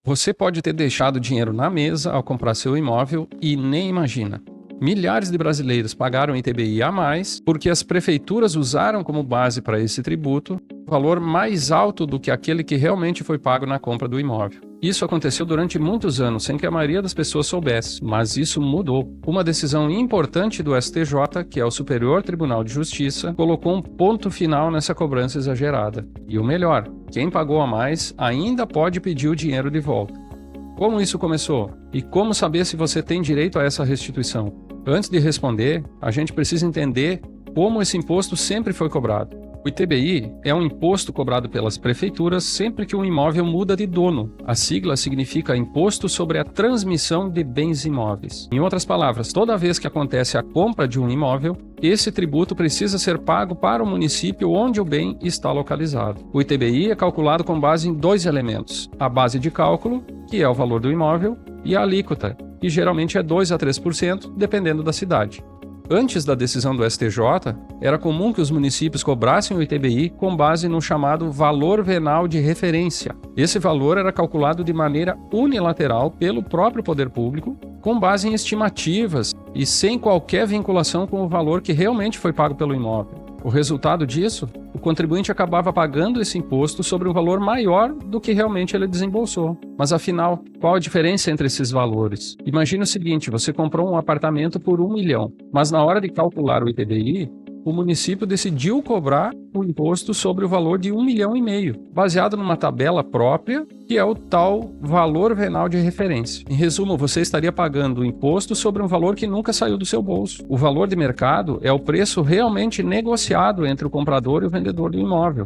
Você pode ter deixado dinheiro na mesa ao comprar seu imóvel e nem imagina. Milhares de brasileiros pagaram ITBI a mais porque as prefeituras usaram como base para esse tributo valor mais alto do que aquele que realmente foi pago na compra do imóvel. Isso aconteceu durante muitos anos sem que a maioria das pessoas soubesse, mas isso mudou. Uma decisão importante do STJ, que é o Superior Tribunal de Justiça, colocou um ponto final nessa cobrança exagerada. E o melhor, quem pagou a mais ainda pode pedir o dinheiro de volta. Como isso começou? E como saber se você tem direito a essa restituição? Antes de responder, a gente precisa entender como esse imposto sempre foi cobrado. O ITBI é um imposto cobrado pelas prefeituras sempre que um imóvel muda de dono. A sigla significa Imposto sobre a Transmissão de Bens Imóveis. Em outras palavras, toda vez que acontece a compra de um imóvel, esse tributo precisa ser pago para o município onde o bem está localizado. O ITBI é calculado com base em dois elementos: a base de cálculo, que é o valor do imóvel, e a alíquota, que geralmente é 2 a 3%, dependendo da cidade. Antes da decisão do STJ, era comum que os municípios cobrassem o ITBI com base no chamado valor venal de referência. Esse valor era calculado de maneira unilateral pelo próprio poder público, com base em estimativas e sem qualquer vinculação com o valor que realmente foi pago pelo imóvel. O resultado disso, o contribuinte acabava pagando esse imposto sobre um valor maior do que realmente ele desembolsou. Mas afinal, qual a diferença entre esses valores? Imagine o seguinte: você comprou um apartamento por 1 milhão, mas na hora de calcular o ITBI, o município decidiu cobrar o imposto sobre o valor de 1,5 milhão, baseado numa tabela própria, que é o tal valor venal de referência. Em resumo, você estaria pagando o imposto sobre um valor que nunca saiu do seu bolso. O valor de mercado é o preço realmente negociado entre o comprador e o vendedor do imóvel.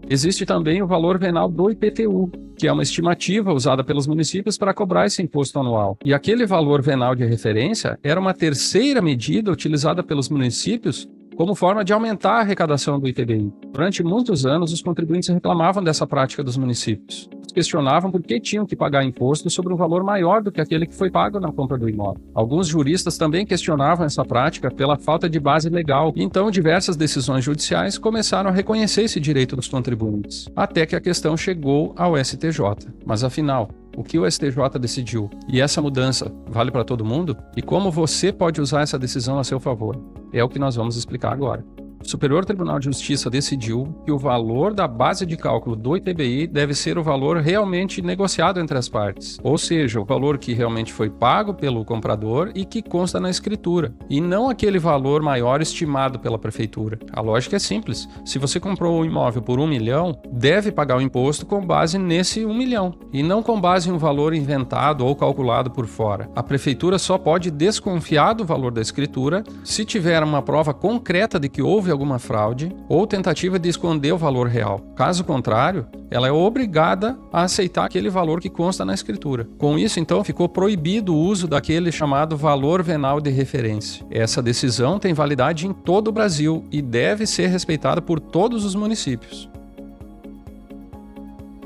Existe também o valor venal do IPTU, que é uma estimativa usada pelos municípios para cobrar esse imposto anual. E aquele valor venal de referência era uma terceira medida utilizada pelos municípios como forma de aumentar a arrecadação do ITBI. Durante muitos anos, os contribuintes reclamavam dessa prática dos municípios. Questionavam por que tinham que pagar imposto sobre um valor maior do que aquele que foi pago na compra do imóvel. Alguns juristas também questionavam essa prática pela falta de base legal, e então diversas decisões judiciais começaram a reconhecer esse direito dos contribuintes, até que a questão chegou ao STJ. Mas afinal, o que o STJ decidiu? E essa mudança vale para todo mundo? E como você pode usar essa decisão a seu favor? É o que nós vamos explicar agora. O Superior Tribunal de Justiça decidiu que o valor da base de cálculo do ITBI deve ser o valor realmente negociado entre as partes, ou seja, o valor que realmente foi pago pelo comprador e que consta na escritura, e não aquele valor maior estimado pela prefeitura. A lógica é simples: se você comprou um imóvel por 1 milhão, deve pagar o imposto com base nesse 1 milhão, e não com base em um valor inventado ou calculado por fora. A prefeitura só pode desconfiar do valor da escritura se tiver uma prova concreta de que houve alguma fraude ou tentativa de esconder o valor real. Caso contrário, ela é obrigada a aceitar aquele valor que consta na escritura. Com isso, então, ficou proibido o uso daquele chamado valor venal de referência. Essa decisão tem validade em todo o Brasil e deve ser respeitada por todos os municípios.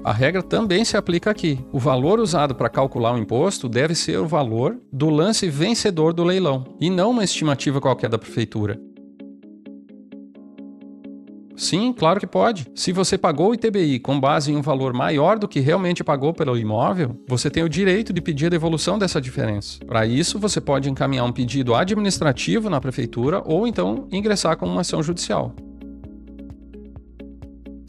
A regra também se aplica aqui. O valor usado para calcular o imposto deve ser o valor do lance vencedor do leilão, e não uma estimativa qualquer da prefeitura. Sim, claro que pode. Se você pagou o ITBI com base em um valor maior do que realmente pagou pelo imóvel, você tem o direito de pedir a devolução dessa diferença. Para isso, você pode encaminhar um pedido administrativo na prefeitura ou então ingressar com uma ação judicial.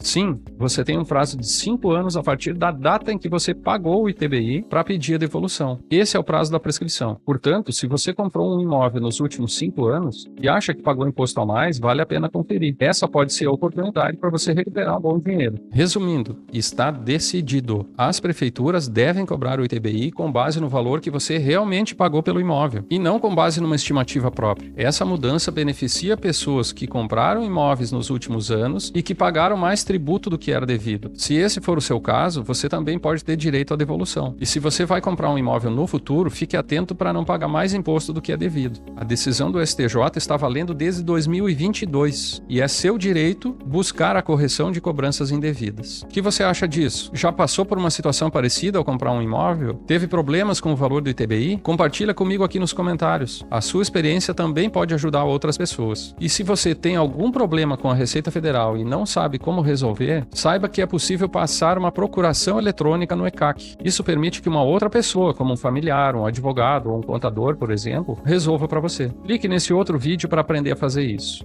Sim, você tem um prazo de 5 anos a partir da data em que você pagou o ITBI para pedir a devolução. Esse é o prazo da prescrição. Portanto, se você comprou um imóvel nos últimos 5 anos e acha que pagou imposto a mais, vale a pena conferir. Essa pode ser a oportunidade para você recuperar um bom dinheiro. Resumindo, está decidido. As prefeituras devem cobrar o ITBI com base no valor que você realmente pagou pelo imóvel e não com base numa estimativa própria. Essa mudança beneficia pessoas que compraram imóveis nos últimos anos e que pagaram mais tributo do que era devido. Se esse for o seu caso, você também pode ter direito à devolução. E se você vai comprar um imóvel no futuro, fique atento para não pagar mais imposto do que é devido. A decisão do STJ está valendo desde 2022 e é seu direito buscar a correção de cobranças indevidas. O que você acha disso? Já passou por uma situação parecida ao comprar um imóvel? Teve problemas com o valor do ITBI? Compartilha comigo aqui nos comentários. A sua experiência também pode ajudar outras pessoas. E se você tem algum problema com a Receita Federal e não sabe como resolver resolver, saiba que é possível passar uma procuração eletrônica no ECAC. Isso permite que uma outra pessoa, como um familiar, um advogado ou um contador, por exemplo, resolva para você. Clique nesse outro vídeo para aprender a fazer isso.